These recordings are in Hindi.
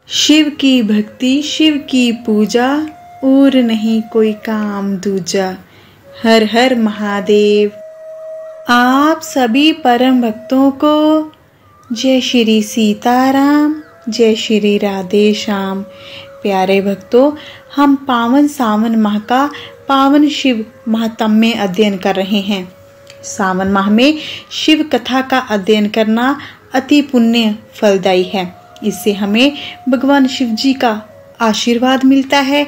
शिव की भक्ति शिव की पूजा, और नहीं कोई काम दूजा। हर हर महादेव। आप सभी परम भक्तों को जय श्री सीताराम, जय श्री राधे श्याम। प्यारे भक्तों, हम पावन सावन माह का पावन शिव महात्म्य अध्ययन कर रहे हैं। सावन माह में शिव कथा का अध्ययन करना अति पुण्य फलदायी है। इससे हमें भगवान शिव जी का आशीर्वाद मिलता है,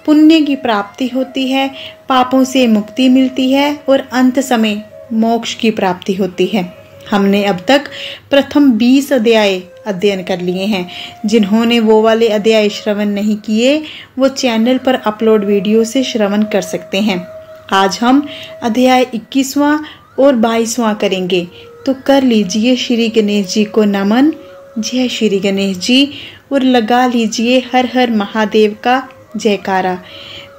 पुण्य की प्राप्ति होती है, पापों से मुक्ति मिलती है और अंत समय मोक्ष की प्राप्ति होती है। हमने अब तक प्रथम 20 अध्याय अध्ययन कर लिए हैं। जिन्होंने वो वाले अध्याय श्रवण नहीं किए, वो चैनल पर अपलोड वीडियो से श्रवण कर सकते हैं। आज हम अध्याय 21वां और 22वां करेंगे, तो कर लीजिए श्री गणेश जी को नमन। जय श्री गणेश जी, और लगा लीजिए हर हर महादेव का जयकारा।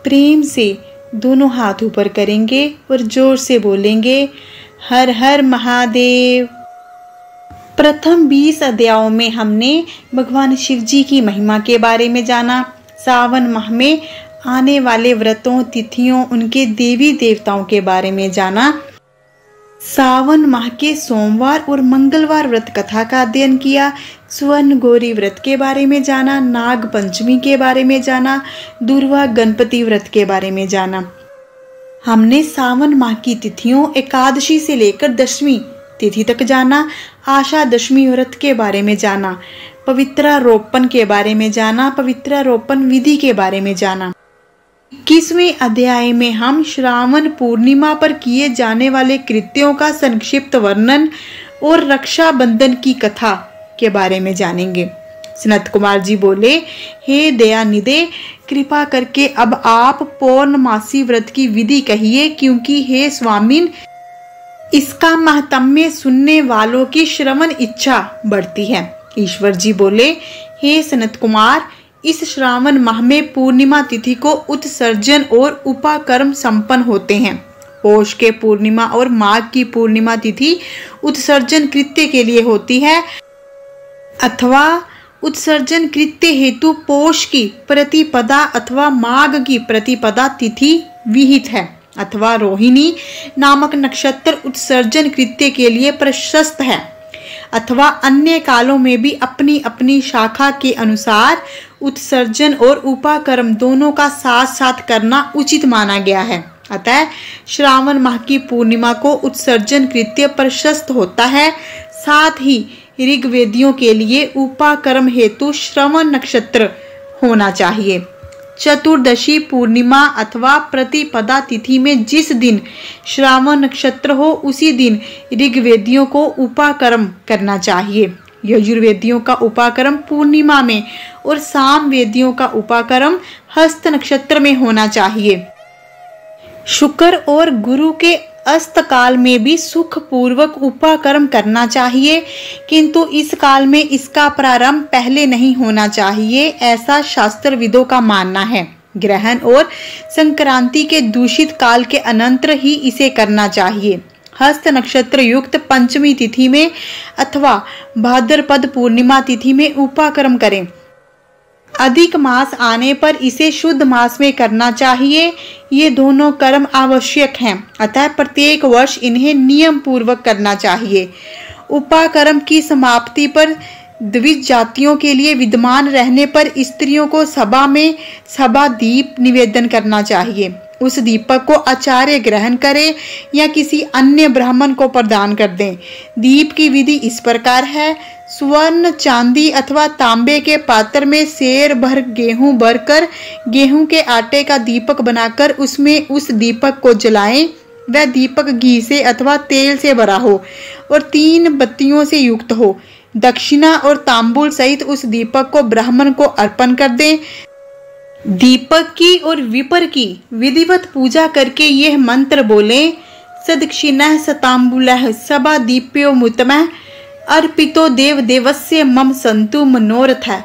प्रेम से दोनों हाथ ऊपर करेंगे और जोर से बोलेंगे हर हर महादेव। प्रथम 20 अध्यायों में हमने भगवान शिव जी की महिमा के बारे में जाना। सावन माह में आने वाले व्रतों, तिथियों, उनके देवी देवताओं के बारे में जाना। सावन माह के सोमवार और मंगलवार व्रत कथा का अध्ययन किया। स्वर्ण गौरी व्रत के बारे में जाना, नाग पंचमी के बारे में जाना, दुर्वा गणपति व्रत के बारे में जाना। हमने सावन माह की तिथियों एकादशी से लेकर दशमी तिथि तक जाना। आशा दशमी व्रत के बारे में जाना, पवित्रारोपण के बारे में जाना, पवित्रारोपण विधि के बारे में जाना। 21वें अध्याय में हम श्रावण पूर्णिमा पर किए जाने वाले कृत्यों का संक्षिप्त वर्णन और रक्षाबंधन की कथा के बारे में जानेंगे। सनत कुमार जी बोले, हे दयानिधे, कृपा करके अब आप पौर्णमासी व्रत की विधि कहिए, क्योंकि हे स्वामिन, इसका महत्म्य सुनने वालों की श्रवण इच्छा बढ़ती है। ईश्वर जी बोले, हे सनत कुमार, इस श्रावण माह में पूर्णिमा तिथि को उत्सर्जन और उपाकर्म संपन्न होते हैं। पौष के पूर्णिमा और माघ की पूर्णिमा तिथि उत्सर्जन कृत्य के लिए होती है, अथवा उत्सर्जन कृत्य हेतु पौष की प्रतिपदा अथवा माघ की प्रतिपदा तिथि विहित है, अथवा रोहिणी नामक नक्षत्र उत्सर्जन कृत्य के लिए प्रशस्त है, अथवा अन्य कालों में भी अपनी अपनी शाखा के अनुसार उत्सर्जन और उपाकर्म दोनों का साथ साथ करना उचित माना गया है। अतः श्रावण माह की पूर्णिमा को उत्सर्जन कृत्य प्रशस्त होता है। साथ ही ऋग्वेदियों के लिए उपाकर्म हेतु श्रवण नक्षत्र होना चाहिए। चतुर्दशी पूर्णिमा अथवा प्रतिपदा तिथि में जिस दिन श्रावण नक्षत्र हो, उसी दिन ऋग्वेदियों को उपाकर्म करना चाहिए। यजुर्वेदियों का उपाकर्म पूर्णिमा में और सामवेदियों का उपाकर्म हस्त नक्षत्र में होना चाहिए। शुक्र और गुरु के अस्त काल में भी सुख पूर्वक उपाकर्म करना चाहिए, किंतु इस काल में इसका प्रारंभ पहले नहीं होना चाहिए, ऐसा शास्त्रविदों का मानना है। ग्रहण और संक्रांति के दूषित काल के अनंतर ही इसे करना चाहिए। हस्त नक्षत्र युक्त पंचमी तिथि में अथवा भाद्रपद पूर्णिमा तिथि में उपाकर्म करें। अधिक मास आने पर इसे शुद्ध मास में करना चाहिए। ये दोनों कर्म आवश्यक हैं, अतः प्रत्येक वर्ष इन्हें नियम पूर्वक करना चाहिए। उपाकर्म की समाप्ति पर द्विज जातियों के लिए विद्यमान रहने पर स्त्रियों को सभा में सभा दीप निवेदन करना चाहिए। उस दीपक को आचार्य ग्रहण करे या किसी अन्य ब्राह्मण को प्रदान कर दें। दीप की विधि इस प्रकार है: स्वर्ण, चांदी अथवा तांबे के पात्र में सेर भर गेहूं भरकर गेहूं के आटे का दीपक बनाकर उसमें उस दीपक को जलाएं। वह दीपक घी से अथवा तेल से भरा हो और 3 बत्तियों से युक्त हो। दक्षिणा और तांबूल सहित उस दीपक को ब्राह्मण को अर्पण कर दें। दीपक की और विपर की विधिवत पूजा करके यह मंत्र बोलें: सदक्षिणः सतांबूलः सभा दीप्यो मुतमः अर्पितो देव देवस्य मम संतु मनोरथः।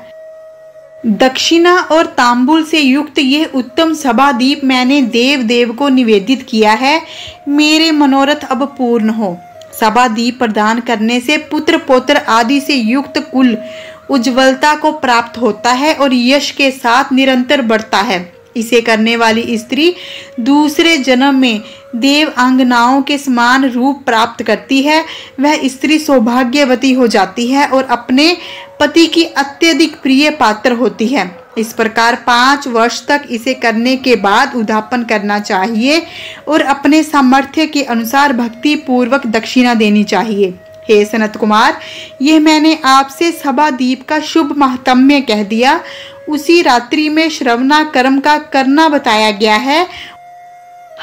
दक्षिणा और तांबूल से युक्त यह उत्तम सभा दीप मैंने देव देव को निवेदित किया है। मेरे मनोरथ अब पूर्ण हो। सभा दीप प्रदान करने से पुत्र पौत्र आदि से युक्त कुल उज्ज्वलता को प्राप्त होता है और यश के साथ निरंतर बढ़ता है। इसे करने वाली स्त्री दूसरे जन्म में देवांगनाओं के समान रूप प्राप्त करती है। वह स्त्री सौभाग्यवती हो जाती है और अपने पति की अत्यधिक प्रिय पात्र होती है। इस प्रकार 5 वर्ष तक इसे करने के बाद उद्यापन करना चाहिए और अपने सामर्थ्य के अनुसार भक्ति पूर्वक दक्षिणा देनी चाहिए। हे सनत कुमार, यह मैंने आपसे सभादीप का शुभ महात्म्य कह दिया। उसी रात्रि में श्रवणा कर्म का करना बताया गया है।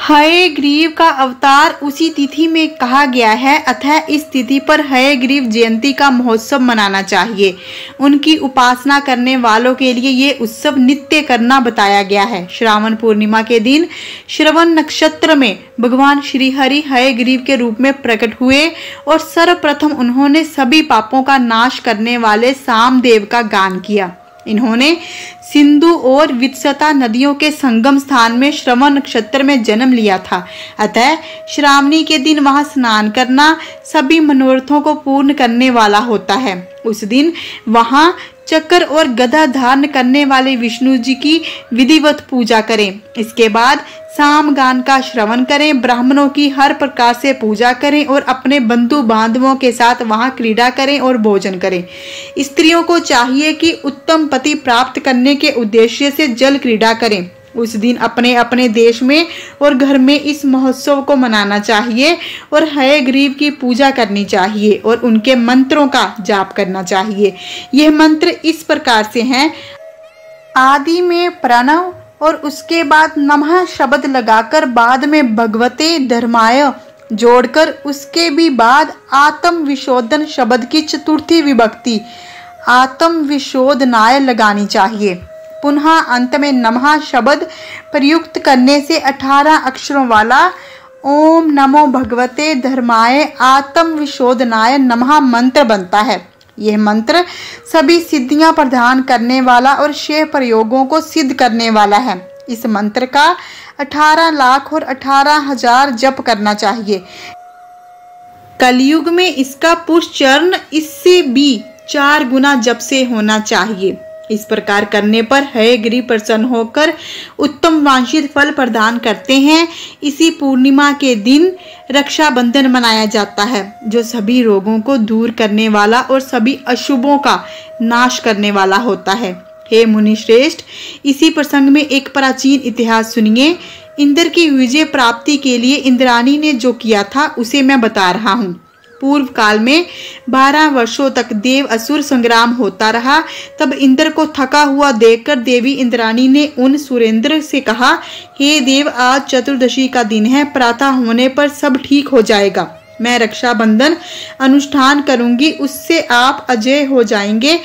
हयग्रीव का अवतार उसी तिथि में कहा गया है, अतः इस तिथि पर हयग्रीव जयंती का महोत्सव मनाना चाहिए। उनकी उपासना करने वालों के लिए ये उत्सव नित्य करना बताया गया है। श्रावण पूर्णिमा के दिन श्रवण नक्षत्र में भगवान श्री हरि हयग्रीव के रूप में प्रकट हुए और सर्वप्रथम उन्होंने सभी पापों का नाश करने वाले सामदेव का गान किया। इन्होंने सिंधु और वित्सता नदियों के संगम स्थान में श्रवण नक्षत्र में जन्म लिया था। अतः श्रावणी के दिन वहां स्नान करना सभी मनोरथों को पूर्ण करने वाला होता है। उस दिन वहां चक्र और गदा धारण करने वाले विष्णु जी की विधिवत पूजा करें। इसके बाद साम गान का श्रवण करें, ब्राह्मणों की हर प्रकार से पूजा करें और अपने बंधु बांधवों के साथ वहां क्रीड़ा करें और भोजन करें। स्त्रियों को चाहिए कि उत्तम पति प्राप्त करने के उद्देश्य से जल क्रीड़ा करें। उस दिन अपने अपने देश में और घर में इस महोत्सव को मनाना चाहिए और हयग्रीव की पूजा करनी चाहिए और उनके मंत्रों का जाप करना चाहिए। यह मंत्र इस प्रकार से हैं: आदि में प्रणव और उसके बाद नमः शब्द लगाकर बाद में भगवते धर्माय जोड़कर उसके भी बाद आत्म विशोधन शब्द की चतुर्थी विभक्ति आत्म विशोधनाय लगानी चाहिए। पुनः अंत में नमः शब्द प्रयुक्त करने से 18 अक्षरों वाला ओम नमो भगवते धर्माय आत्म विशोधनाय नमः मंत्र बनता है। यह मंत्र सभी सिद्धियां प्रदान करने वाला और शेष प्रयोगों को सिद्ध करने वाला है। इस मंत्र का 18 लाख और 18,000 जप करना चाहिए। कलयुग में इसका पुष्चरण इससे भी 4 गुना जप से होना चाहिए। इस प्रकार करने पर हयग्रीव प्रसन्न होकर उत्तम वांछित फल प्रदान करते हैं। इसी पूर्णिमा के दिन रक्षाबंधन मनाया जाता है, जो सभी रोगों को दूर करने वाला और सभी अशुभों का नाश करने वाला होता है। हे मुनि श्रेष्ठ, इसी प्रसंग में एक प्राचीन इतिहास सुनिए। इंद्र की विजय प्राप्ति के लिए इंद्राणी ने जो किया था उसे मैं बता रहा हूँ। पूर्व काल में 12 वर्षों तक देव असुर संग्राम होता रहा। तब इंद्र को थका हुआ देखकर देवी इंद्राणी ने उन सुरेंद्र से कहा, हे देव, आज चतुर्दशी का दिन है, प्रातः होने पर सब ठीक हो जाएगा। मैं रक्षाबंधन अनुष्ठान करूंगी, उससे आप अजय हो जाएंगे।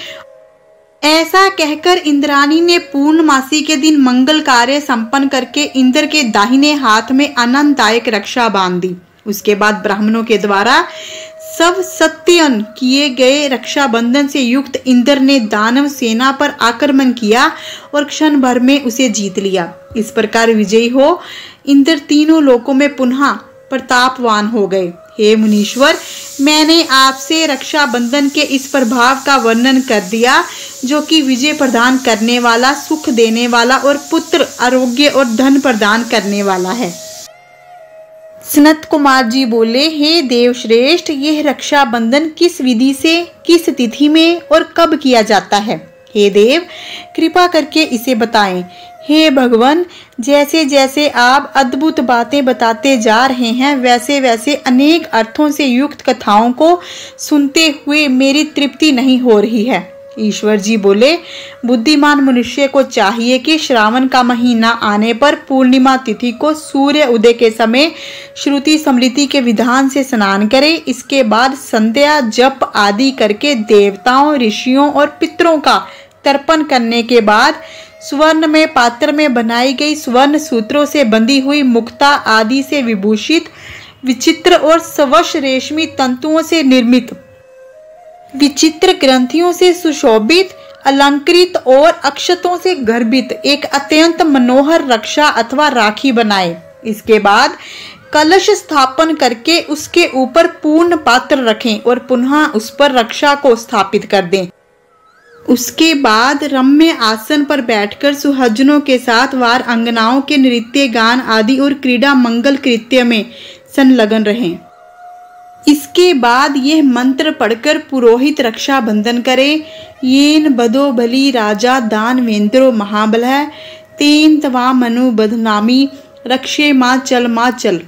ऐसा कहकर इंद्राणी ने पूर्णमासी के दिन मंगल कार्य संपन्न करके इंद्र के दाहिने हाथ में आनंददायक रक्षा बांध दी। उसके बाद ब्राह्मणों के द्वारा सब सत्यन किए गए रक्षाबंधन से युक्त इंद्र ने दानव सेना पर आक्रमण किया और क्षण भर में उसे जीत लिया। इस प्रकार विजयी हो इंद्र तीनों लोकों में पुनः प्रतापवान हो गए। हे मुनीश्वर, मैंने आपसे रक्षाबंधन के इस प्रभाव का वर्णन कर दिया, जो कि विजय प्रदान करने वाला, सुख देने वाला और पुत्र, आरोग्य और धन प्रदान करने वाला है। सनत कुमार जी बोले, हे देव श्रेष्ठ, यह रक्षाबंधन किस विधि से, किस तिथि में और कब किया जाता है? हे देव, कृपा करके इसे बताएं। हे भगवान, जैसे जैसे आप अद्भुत बातें बताते जा रहे हैं, वैसे वैसे अनेक अर्थों से युक्त कथाओं को सुनते हुए मेरी तृप्ति नहीं हो रही है। ईश्वर जी बोले, बुद्धिमान मनुष्य को चाहिए कि श्रावण का महीना आने पर पूर्णिमा तिथि को सूर्य उदय के समय श्रुति स्मृति के विधान से स्नान करे। इसके बाद संध्या जप आदि करके देवताओं, ऋषियों और पितरों का तर्पण करने के बाद स्वर्ण में पात्र में बनाई गई स्वर्ण सूत्रों से बंधी हुई मुक्ता आदि से विभूषित विचित्र और स्वश रेशमी तंतुओं से निर्मित विचित्र ग्रंथियों से सुशोभित अलंकृत और अक्षतों से गर्भित एक अत्यंत मनोहर रक्षा अथवा राखी बनाए। इसके बाद कलश स्थापन करके उसके ऊपर पूर्ण पात्र रखें और पुनः उस पर रक्षा को स्थापित कर दें। उसके बाद रम्य आसन पर बैठकर सुहजनों के साथ वार अंगनाओं के नृत्य गान आदि और क्रीड़ा मंगल कृत्य में संलग्न रहें। इसके बाद यह मंत्र पढ़कर पुरोहित रक्षा बंधन करे। येन बदो बलि राजा दानवेंद्रो महाबलः तेन तवा मनु बदनामी रक्षे माँ चल।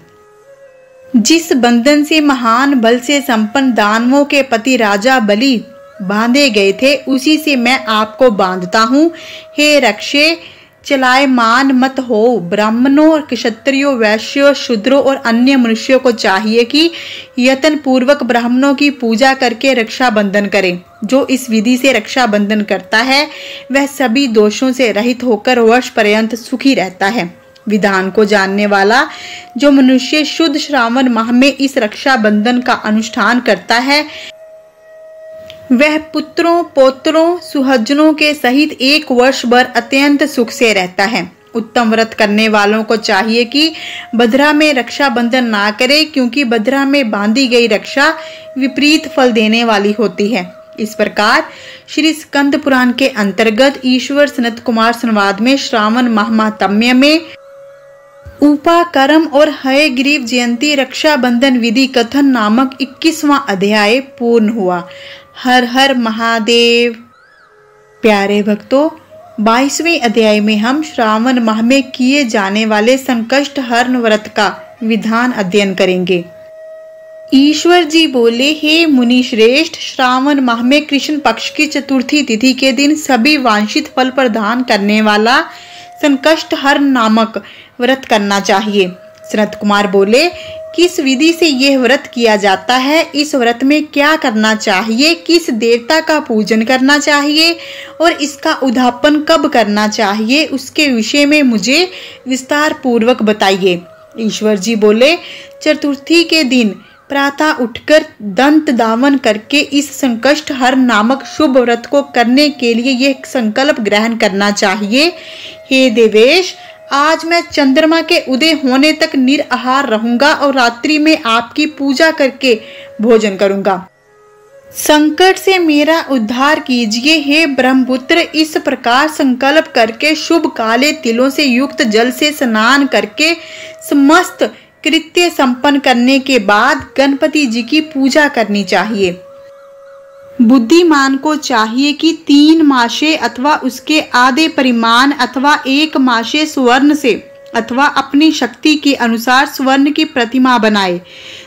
जिस बंधन से महान बल से संपन्न दानवों के पति राजा बलि बांधे गए थे, उसी से मैं आपको बांधता हूँ। हे रक्षे, चलायमान मत हो। ब्राह्मणों, क्षत्रियों, वैश्यों, शूद्रों और अन्य मनुष्यों को चाहिए कि यत्न पूर्वक ब्राह्मणों की पूजा करके रक्षा बंधन करें। जो इस विधि से रक्षा बंधन करता है वह सभी दोषों से रहित होकर वर्ष पर्यंत सुखी रहता है। विधान को जानने वाला जो मनुष्य शुद्ध श्रावण माह में इस रक्षा बंधन का अनुष्ठान करता है, वह पुत्रों, पौत्रों, सुहजनों के सहित 1 वर्ष भर अत्यंत सुख से रहता है। उत्तम व्रत करने वालों को चाहिए कि बद्रा में रक्षा बंधन ना करे, क्योंकि बद्रा में बांधी गई रक्षा विपरीत फल देने वाली होती है। इस प्रकार श्री स्कंद पुराण के अंतर्गत ईश्वर सनत कुमार संवाद में श्रावण माह महात्म्य में उपाकर्म और हयग्रीव जयंती रक्षा बंधन विधि कथन नामक 21वां अध्याय पूर्ण हुआ। हर हर महादेव। प्यारे भक्तों, 22वें अध्याय में हम श्रावण माह में किए जाने वाले संकष्ट हरण व्रत का विधान अध्ययन करेंगे। ईश्वर जी बोले, हे मुनि श्रेष्ठ, श्रावण माह में कृष्ण पक्ष की चतुर्थी तिथि के दिन सभी वांछित फल प्रदान करने वाला संकष्ट हरण नामक व्रत करना चाहिए। सनत कुमार बोले, किस विधि से यह व्रत किया जाता है, इस व्रत में क्या करना चाहिए, किस देवता का पूजन करना चाहिए और इसका उद्यापन कब करना चाहिए, उसके विषय में मुझे विस्तार पूर्वक बताइए। ईश्वर जी बोले, चतुर्थी के दिन प्रातः उठकर दंत दावन करके इस संकष्ट हरण नामक शुभ व्रत को करने के लिए यह संकल्प ग्रहण करना चाहिए। हे देवेश, आज मैं चंद्रमा के उदय होने तक निराहार रहूंगा और रात्रि में आपकी पूजा करके भोजन करूंगा। संकट से मेरा उद्धार कीजिए। हे ब्रह्मपुत्र, इस प्रकार संकल्प करके शुभ काले तिलों से युक्त जल से स्नान करके समस्त कृत्य संपन्न करने के बाद गणपति जी की पूजा करनी चाहिए। बुद्धिमान को चाहिए कि 3 मासे अथवा उसके आधे परिमाण अथवा 1 मासे स्वर्ण से अथवा अपनी शक्ति के अनुसार स्वर्ण की प्रतिमा बनाए।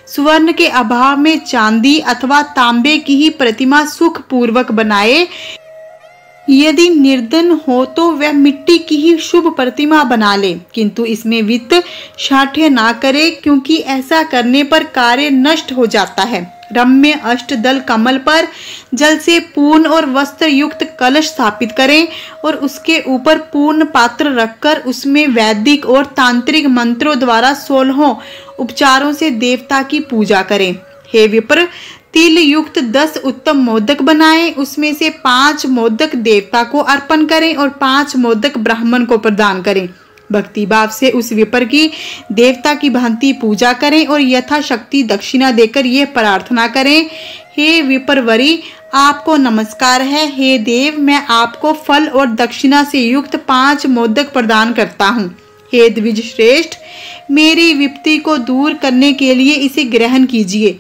स्वर्ण के अभाव में चांदी अथवा तांबे की ही प्रतिमा सुख पूर्वक बनाए। यदि निर्धन हो तो वह मिट्टी की ही शुभ प्रतिमा बना ले, किंतु इसमें वित्त शाठ्य ना करे, क्योंकि ऐसा करने पर कार्य नष्ट हो जाता है। रम्य अष्टदल कमल पर जल से पूर्ण और वस्त्र युक्त कलश स्थापित करें और उसके ऊपर पूर्ण पात्र रखकर उसमें वैदिक और तांत्रिक मंत्रों द्वारा 16 उपचारों से देवता की पूजा करें। हे विप्र, तिल युक्त 10 उत्तम मोदक बनाएं, उसमें से 5 मोदक देवता को अर्पण करें और 5 मोदक ब्राह्मण को प्रदान करें। भक्ति भाव से उस विपर की देवता की भांति पूजा करें और यथाशक्ति दक्षिणा देकर यह प्रार्थना करें, हे विपरवरी, आपको नमस्कार है। हे देव, मैं आपको फल और दक्षिणा से युक्त 5 मोदक प्रदान करता हूँ। हे द्विज श्रेष्ठ, मेरी विपत्ति को दूर करने के लिए इसे ग्रहण कीजिए।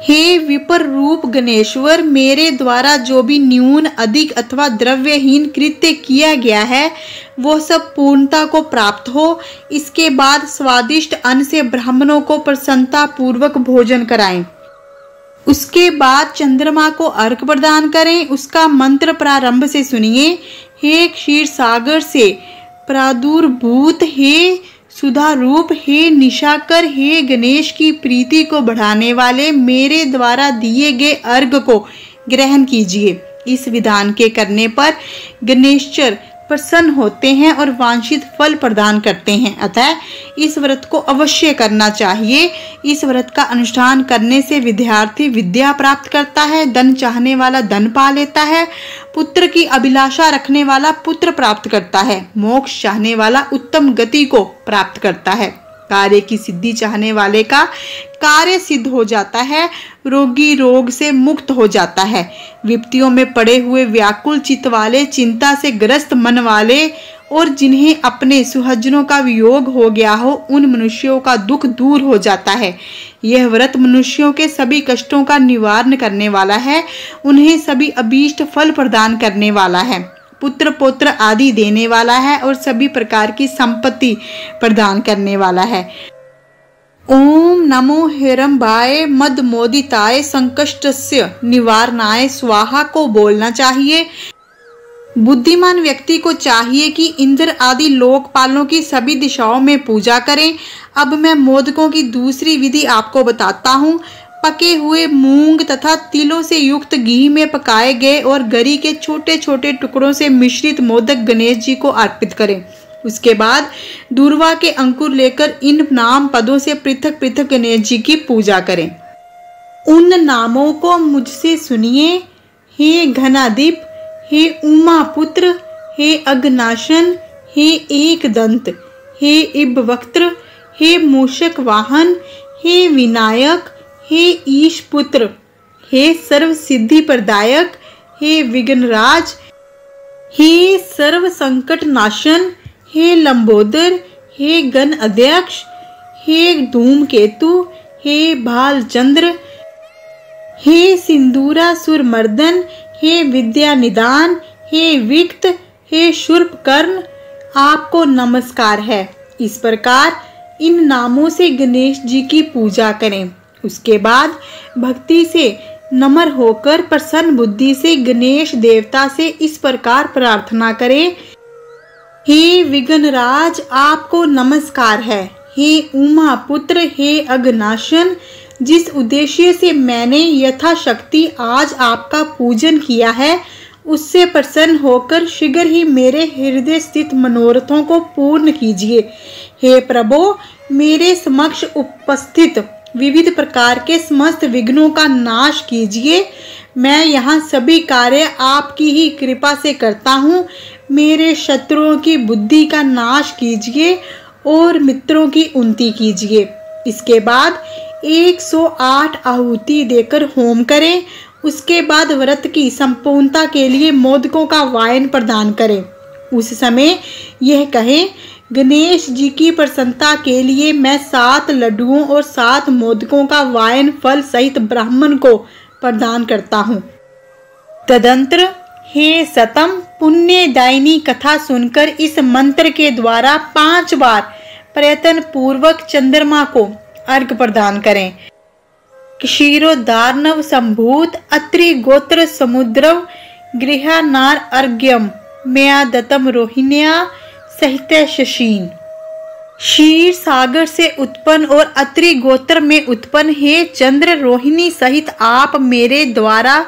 हे विपर रूप गणेश्वर, मेरे द्वारा जो भी न्यून, अधिक अथवा द्रव्यहीन कृत्य किया गया है वो सब पूर्णता को प्राप्त हो। इसके बाद स्वादिष्ट अन्न से ब्राह्मणों को प्रसन्नता पूर्वक भोजन कराएं। उसके बाद चंद्रमा को अर्घ प्रदान करें। उसका मंत्र प्रारंभ से सुनिए। हे क्षीर सागर से प्रादुर्भूत, हे सुधा रूप, हे निशाकर, हे गणेश की प्रीति को बढ़ाने वाले, मेरे द्वारा दिए गए अर्घ को ग्रहण कीजिए। इस विधान के करने पर गणेशचर प्रसन्न होते हैं और वांछित फल प्रदान करते हैं। अतः इस व्रत को अवश्य करना चाहिए। इस व्रत का अनुष्ठान करने से विद्यार्थी विद्या प्राप्त करता है, धन चाहने वाला धन पा लेता है, पुत्र की अभिलाषा रखने वाला पुत्र प्राप्त करता है, मोक्ष चाहने वाला उत्तम गति को प्राप्त करता है। कार्य की सिद्धि चाहने वाले का कार्य सिद्ध हो जाता है, रोगी रोग से मुक्त हो जाता है। विपत्तियों में पड़े हुए व्याकुल चित्त वाले, चिंता से ग्रस्त मन वाले और जिन्हें अपने सुहजनों का वियोग हो गया हो, उन मनुष्यों का दुख दूर हो जाता है। यह व्रत मनुष्यों के सभी कष्टों का निवारण करने वाला है, उन्हें सभी अभीष्ट फल प्रदान करने वाला है, पुत्र पौत्र आदि देने वाला है और सभी प्रकार की संपत्ति प्रदान करने वाला है। ओम नमो हिरंबाय मद मोदिताय संकष्टस्य निवारणाय स्वाहा को बोलना चाहिए। बुद्धिमान व्यक्ति को चाहिए कि इंद्र आदि लोकपालों की सभी दिशाओं में पूजा करें। अब मैं मोदकों की दूसरी विधि आपको बताता हूँ। पके हुए मूंग तथा तिलों से युक्त घी में पकाए गए और गरी के छोटे छोटे टुकड़ों से मिश्रित मोदक गणेश जी को अर्पित करें। उसके बाद दूर्वा के अंकुर लेकर इन नाम पदों से पृथक पृथक गणेश जी की पूजा करें। उन नामों को मुझसे सुनिए। हे घनादीप, हे उमा पुत्र, हे अग्नाशन, हे एक दंत, हे इब्बवक्त्र, हे मूषक वाहन, हे विनायक, हे ईश पुत्र, हे सर्व सिद्धि प्रदायक, हे विघ्नराज, हे सर्व संकट नाशन, हे लंबोदर, हे गण अध्यक्ष, हे धूमकेतु, हे भालचंद्र, हे सिंदूरासुर मर्दन, हे विद्या निदान, हे विक्त, हे शूर्पकर्ण, आपको नमस्कार है। इस प्रकार इन नामों से गणेश जी की पूजा करें। उसके बाद भक्ति से नम्र होकर प्रसन्न बुद्धि से गणेश देवता से इस प्रकार प्रार्थना करें। हे विघ्नराज, आपको नमस्कार है। हे उमा पुत्र, हे अग्नाशन, जिस उद्देश्य से मैंने यथाशक्ति आज आपका पूजन किया है, उससे प्रसन्न होकर शीघ्र ही मेरे हृदय स्थित मनोरथों को पूर्ण कीजिए। हे प्रभु, मेरे समक्ष उपस्थित विविध प्रकार के समस्त विघ्नों का नाश कीजिए। मैं यहाँ सभी कार्य आपकी ही कृपा से करता हूँ। मेरे शत्रुओं की बुद्धि का नाश कीजिए और मित्रों की उन्नति कीजिए। इसके बाद 108 आहुति देकर होम करें। उसके बाद व्रत की संपूर्णता के लिए मोदकों का वायन प्रदान करें। उस समय यह कहें, गणेश जी की प्रसन्नता के लिए मैं 7 लड्डुओं और 7 मोदकों का वायन फल सहित ब्राह्मण को प्रदान करता हूँ। तदंतर हे सतम, पुण्यदायिनी कथा सुनकर इस मंत्र के द्वारा 5 बार प्रयत्न पूर्वक चंद्रमा को अर्घ प्रदान करें। क्षीरोदार्णव संभूत अत्रि गोत्र समुद्रव गृहानार अर्घ्यम मया दत्तम रोहिण्या सहित शशीन। क्षीर सागर से उत्पन्न और अत्रि गोत्र में उत्पन्न हे चंद्र रोहिणी सहित आप मेरे द्वारा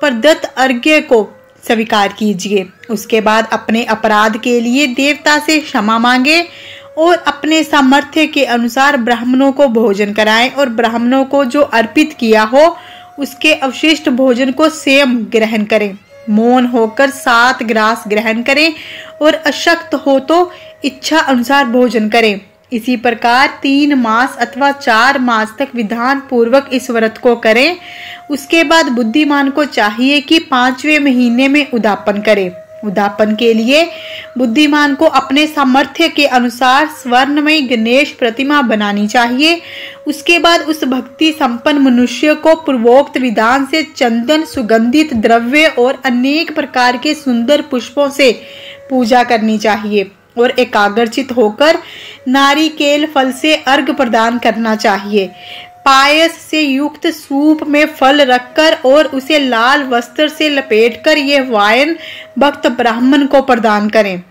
प्रदत्त अर्घ्य को स्वीकार कीजिए। उसके बाद अपने अपराध के लिए देवता से क्षमा मांगे और अपने सामर्थ्य के अनुसार ब्राह्मणों को भोजन कराएं और ब्राह्मणों को जो अर्पित किया हो उसके अवशिष्ट भोजन को स्वयं ग्रहण करें। मौन होकर 7 ग्रास ग्रहण करें और अशक्त हो तो इच्छा अनुसार भोजन करें। इसी प्रकार 3 मास अथवा 4 मास तक विधान पूर्वक इस व्रत को करें। उसके बाद बुद्धिमान को चाहिए कि 5वें महीने में उद्यापन करे। उद्यापन के लिए बुद्धिमान को अपने सामर्थ्य के अनुसार स्वर्णमय गणेश प्रतिमा बनानी चाहिए। उसके बाद उस भक्ति संपन्न मनुष्य को पूर्वोक्त विधान से चंदन, सुगंधित द्रव्य और अनेक प्रकार के सुंदर पुष्पों से पूजा करनी चाहिए और एकाग्रचित होकर नारिकेल फल से अर्घ प्रदान करना चाहिए। पायस से युक्त सूप में फल रखकर और उसे लाल वस्त्र से लपेटकर यह वायन भक्त ब्राह्मण को प्रदान करें।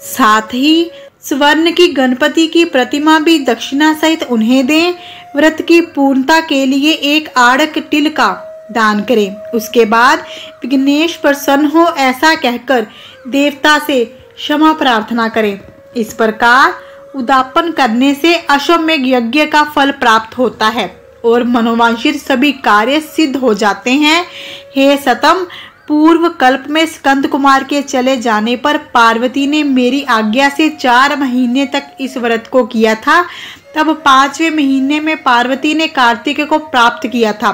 साथ ही स्वर्ण की गणपति की प्रतिमा भी दक्षिणा सहित उन्हें दें। व्रत की पूर्णता के लिए 1 आड़क तिल का दान करें। उसके बाद विघ्नेश प्रसन्न हो ऐसा कहकर देवता से क्षमा प्रार्थना करें। इस प्रकार उद्यापन करने से अश्वमेघ यज्ञ का फल प्राप्त होता है और मनोवांछित सभी कार्य सिद्ध हो जाते हैं। हे सतम, पूर्व कल्प में स्कंद कुमार के चले जाने पर पार्वती ने मेरी आज्ञा से 4 महीने तक इस व्रत को किया था। तब 5वें महीने में पार्वती ने कार्तिक को प्राप्त किया था।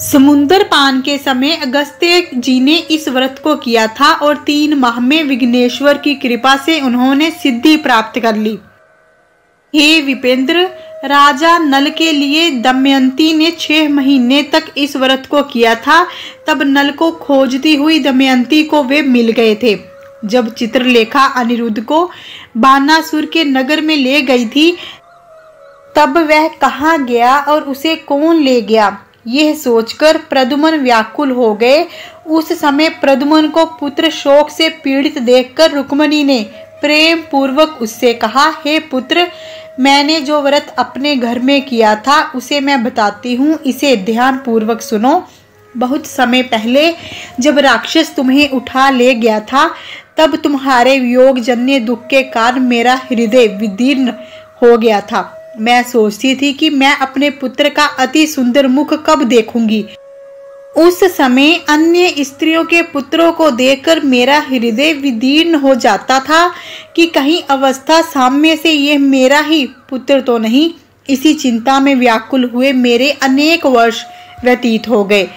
समुद्र पान के समय अगस्त्य जी ने इस व्रत को किया था और 3 माह में विघ्नेश्वर की कृपा से उन्होंने सिद्धि प्राप्त कर ली। हे विपेंद्र, राजा नल के लिए दमयंती ने 6 महीने तक इस व्रत को किया था। तब नल को खोजती हुई दमयंती को वे मिल गए थे। जब चित्रलेखा अनिरुद्ध को बानासुर के नगर में ले गई थी, तब वह कहाँ गया और उसे कौन ले गया, यह सोचकर प्रद्युम्न व्याकुल हो गए। उस समय प्रद्युम्न को पुत्र शोक से पीड़ित देखकर रुक्मिणी ने प्रेम पूर्वक उससे कहा, हे पुत्र, मैंने जो व्रत अपने घर में किया था उसे मैं बताती हूँ, इसे ध्यान पूर्वक सुनो। बहुत समय पहले जब राक्षस तुम्हें उठा ले गया था, तब तुम्हारे वियोग जन्य दुख के कारण मेरा हृदय विदीर्ण हो गया था। मैं सोचती थी कि मैं अपने पुत्र का अति सुंदर मुख कब देखूंगी। उस समय अन्य स्त्रियों के पुत्रों को देखकर मेरा हृदय विदीर्ण हो जाता था कि कहीं अवस्था साम्य से यह मेरा ही पुत्र तो नहीं। इसी चिंता में व्याकुल हुए मेरे अनेक वर्ष व्यतीत हो गए।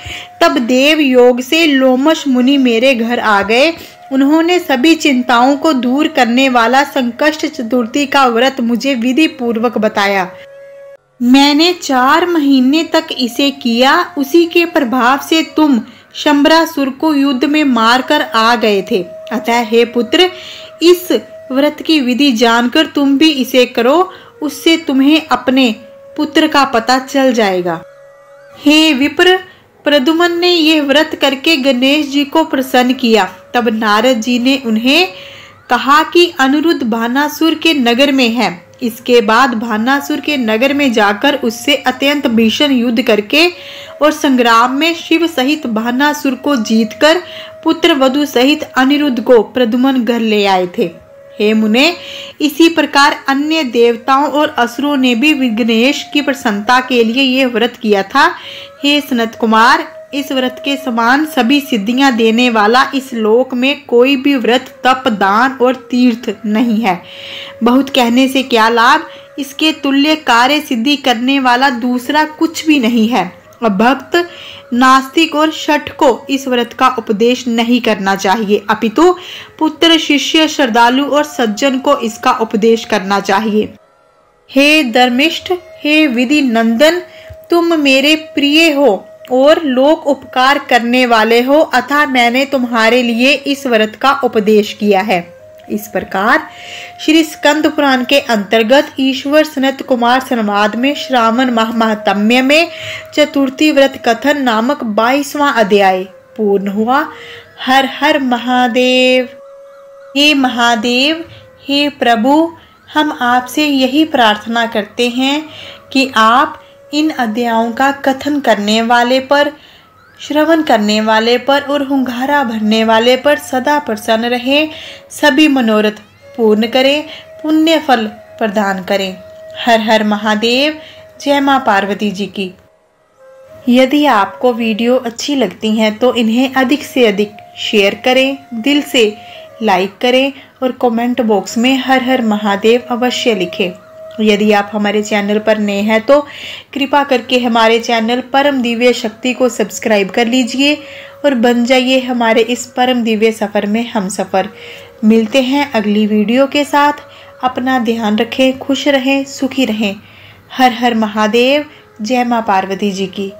तब देव योग से लोमश मुनि मेरे घर आ गए। उन्होंने सभी चिंताओं को दूर करने वाला संकष्ट चतुर्थी का व्रत मुझे विधि पूर्वक बताया। मैंने 4 महीने तक इसे किया। उसी के प्रभाव से तुम शंबरासुर को युद्ध में मारकर आ गए थे। अतः हे पुत्र, इस व्रत की विधि जानकर तुम भी इसे करो, उससे तुम्हें अपने पुत्र का पता चल जाएगा। हे विप्र, प्रद्युम्न ने यह व्रत करके गणेश जी को प्रसन्न किया। तब नारद जी ने उन्हें कहा कि अनिरुद्ध बानासुर के नगर में है। इसके बाद बानासुर के नगर में जाकर उससे अत्यंत भीषण युद्ध करके और संग्राम में शिव सहित बानासुर को जीतकर पुत्र वधु सहित अनिरुद्ध को प्रद्युम्न घर ले आए थे। हे मुने, इसी प्रकार अन्य देवताओं और असुरों ने भी विघ्नेश की प्रसन्नता के लिए यह व्रत किया था। हे सनत कुमार, इस व्रत के समान सभी सिद्धियां देने वाला इस लोक में कोई भी व्रत, तप, दान और तीर्थ नहीं है। बहुत कहने से क्या लाभ, इसके तुल्य कार्य सिद्धि करने वाला दूसरा कुछ भी नहीं है। भक्त, नास्तिक और शठ को इस व्रत का उपदेश नहीं करना चाहिए, अपितु पुत्र, शिष्य, श्रद्धालु और सज्जन को इसका उपदेश करना चाहिए। हे धर्मिष्ठ, हे विधि नंदन, तुम मेरे प्रिय हो और लोक उपकार करने वाले हो, अतः मैंने तुम्हारे लिए इस व्रत का उपदेश किया है। इस प्रकार श्री स्कंद पुराण के अंतर्गत ईश्वर सनत कुमार संवाद में श्रावण माह महात्म्य में चतुर्थी व्रत कथन नामक 22वां अध्याय पूर्ण हुआ। हर हर महादेव। हे महादेव, हे प्रभु, हम आपसे यही प्रार्थना करते हैं कि आप इन अध्यायों का कथन करने वाले पर, श्रवण करने वाले पर और हुंगारा भरने वाले पर सदा प्रसन्न रहे, सभी मनोरथ पूर्ण करें, पुण्य फल प्रदान करें। हर हर महादेव। जय मां पार्वती जी की। यदि आपको वीडियो अच्छी लगती हैं तो इन्हें अधिक से अधिक शेयर करें, दिल से लाइक करें और कमेंट बॉक्स में हर हर महादेव अवश्य लिखें। यदि आप हमारे चैनल पर नए हैं तो कृपा करके हमारे चैनल परम दिव्य शक्ति को सब्सक्राइब कर लीजिए और बन जाइए हमारे इस परम दिव्य सफ़र में हम सफ़र। मिलते हैं अगली वीडियो के साथ। अपना ध्यान रखें, खुश रहें, सुखी रहें। हर हर महादेव। जय मां पार्वती जी की।